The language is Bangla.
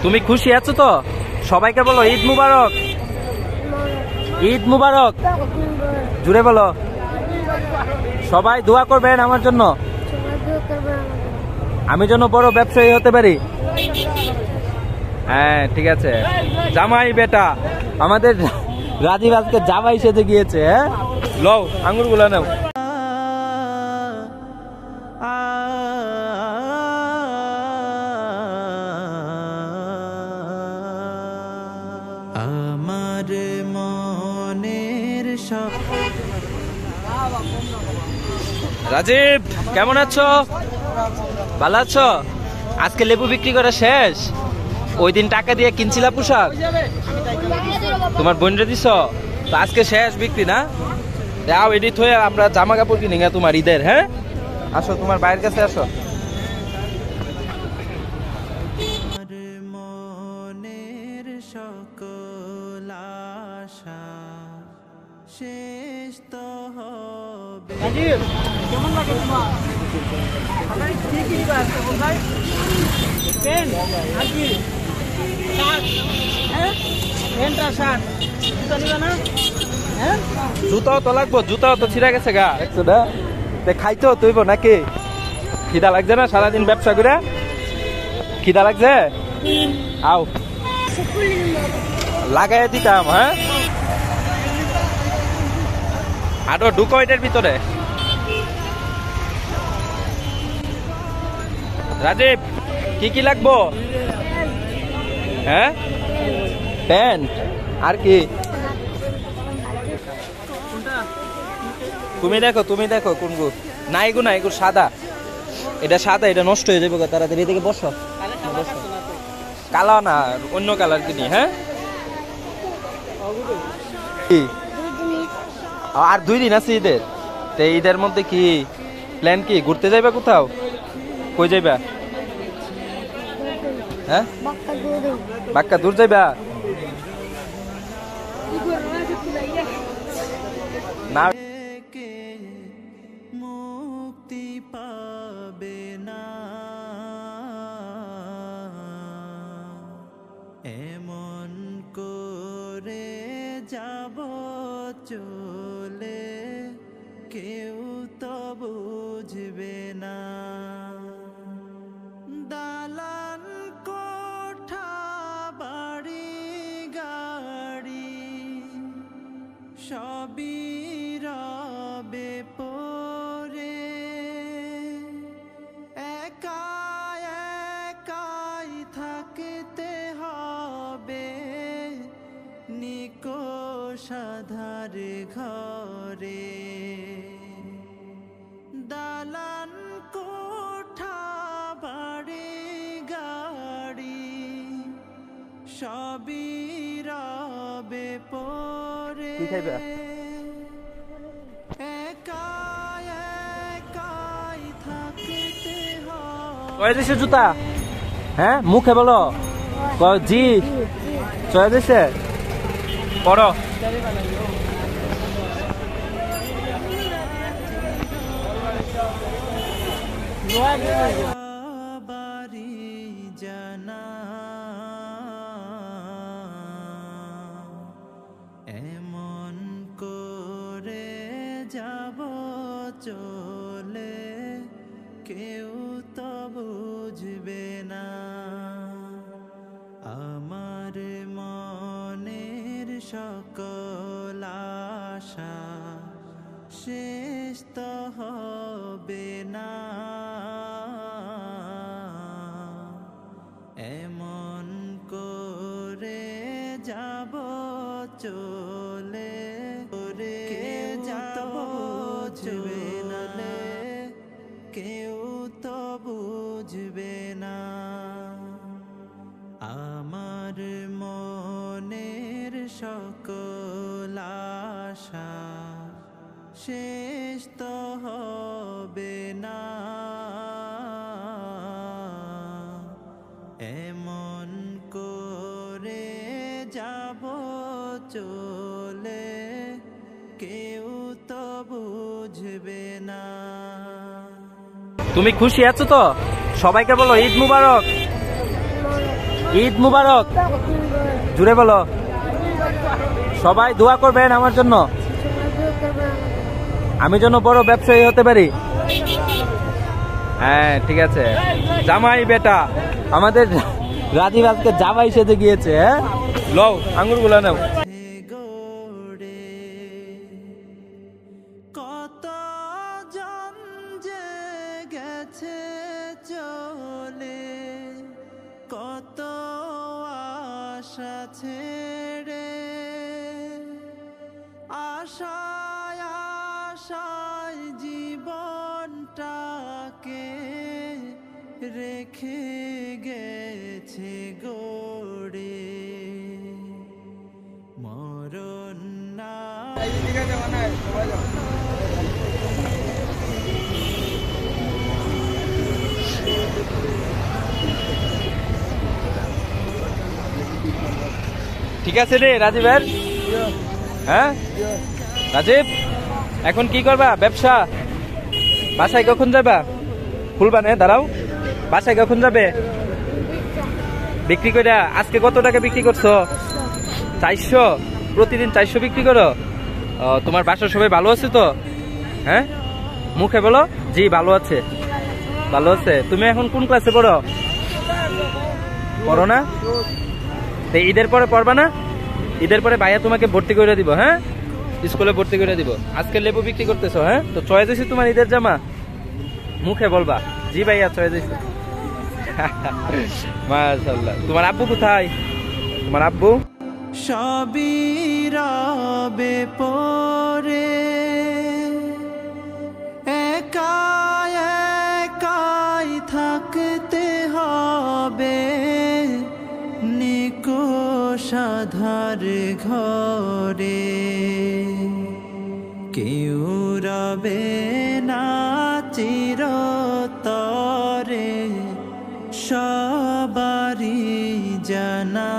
তুমি খুশি আছো তো? সবাইকে বলো ঈদ মুবারক। ঈদ মুবারক জুড়ে বলো। সবাই দোয়া করবেন আমার জন্য, আমি যেন বড় ব্যবসায়ী হতে পারি। হ্যাঁ ঠিক আছে। জামাই বেটা আমাদের রাজীব আজকে জামাই সেজে গিয়েছে। হ্যাঁ লও আঙ্গুর গুলা নাও। আমার মনের সব। রাজীব কেমন আছো? ভালো আছো? আজকে লেবু বিক্রি করা শেষ? ওই দিন টাকা দিয়ে কিনছিলা পোশাক, তোমার বোনরে দিছ তো আজকে শেষ বিক্রি না? যাও এডিট হয়ে আমরা জামা কাপড় কিনি গা তোমার ঈদের। হ্যাঁ আসো তোমার বাইরের কাছে আসো। মনের সকল আশা শেষ তো হবে। কেমন লাগে তোমার? কি কিনবা ভাই? পেন আর কি শার্ট? হ্যাঁ পেনটা শার্ট জুতা নিবা না? হ্যাঁ জুতাও তো লাগবো, জুতাও তো ছিঁড়া গেছে গা দেখছো না? খাইতেও তুইব নাকি? খিদা লাগছে না সারাদিন ব্যবসা করে? খিদা লাগছে? আও লাগাই দিতাম। হ্যাঁ আরো ঢুকো এটার ভিতরে। রাজীব কি কি লাগবো? হ্যাঁ প্যান্ট আর কি? তুমি দেখো কোনগু না? এগু না, এগু সাদা। এটা সাদা, এটা নষ্ট হয়ে যাবে তাড়াতাড়ি। এদিকে বসো। কালো না, অন্য কালার কিনি। হ্যাঁ আর 2 দিন আছে ঈদের। তো ঈদের মধ্যে কি প্ল্যান? কি ঘুরতে যাইবা কোথাও? কই যাইবা? হ্যাঁ বাক্কা দূর যাইবা না? মুক্তি পাবে না এমন করে যাব চলে, কেউ তো বুঝবে না। দালান কোঠা বাড়ি গাড়ি সবই রবে পরে, একাই থাকতে হবে নিকোষাধার ঘরে। দালান কোঠা বাড়ি গাড়ি সবই রবে পরে, কি খাইবা? একাই থাকতে হবে। কয় দিছে জুতা? হ্যাঁ মুখে বলো। জি চয়ে দিছে। পড়ো। বাড়ি জানা এমন করে যাব চলে, কেউ তো বুঝবে না। আমার মনের সকল আশা শেষ তো হবে না এমন করে যাব চলে, যাব চলে কেউ তো বুঝবে না। আমার মনের সকল আশা শেষ তো হবে না এমন করে যাব চলে, কেউ তো বুঝবে না। তুমি খুশি আছো তো? সবাইকে বলো ঈদ মুবারক। ঈদ মুবারক। জুড়ে বলো। সবাই দোয়া করবেন আমার জন্য, আমি যেন বড় ব্যবসায়ী হতে পারি। হ্যাঁ ঠিক আছে। জামাই বেটা আমাদের রাজীব আজকে জামাই সেজে গিয়েছে। হ্যাঁ লও আঙ্গুর গুলা নাও। গড়ে কত জন যে গেছে চলে, কত আশা ছেড়ে, আশায় আশায় জীবনটাকে রেখে গেছে গড়ে। মরণ না ঠিক আছে রে রাজীবের। হ্যাঁ রাজীব এখন কি করবা? ব্যবসা? বাসায় কখন যাবা? খুলবা না, দাঁড়াও। বাসায় কখন যাবে? বিক্রি করে আজকে কত টাকা বিক্রি করছো? 400? প্রতিদিন 400 বিক্রি করো? তোমার বাসার সবাই ভালো আছে তো? হ্যাঁ মুখে বলো জি ভালো আছে। ভালো আছে। তুমি এখন কোন ক্লাসে পড়ো? পড়ো না? তো ঈদের পরে পড়বা না? ঈদের পরে ভাইয়া তোমাকে ভর্তি করে দিব। হ্যাঁ স্কুলে ভর্তি করে দিব। আজকে লেবু বিক্রি করতেছো? হ্যাঁ তো চয়েস হয়েছে তোমার ঈদের জামা? মুখে বলবা জি ভাইয়া চয়েস হয়েছে। মাশাআল্লাহ। তোমার আব্বু কোথায়? তোমার আব্বু? সবই রবে পরে, একাই একাই থাকতে হবে নিকোষাধার ঘরে। কেউ রবে না চিরতরে, সবারই জানা।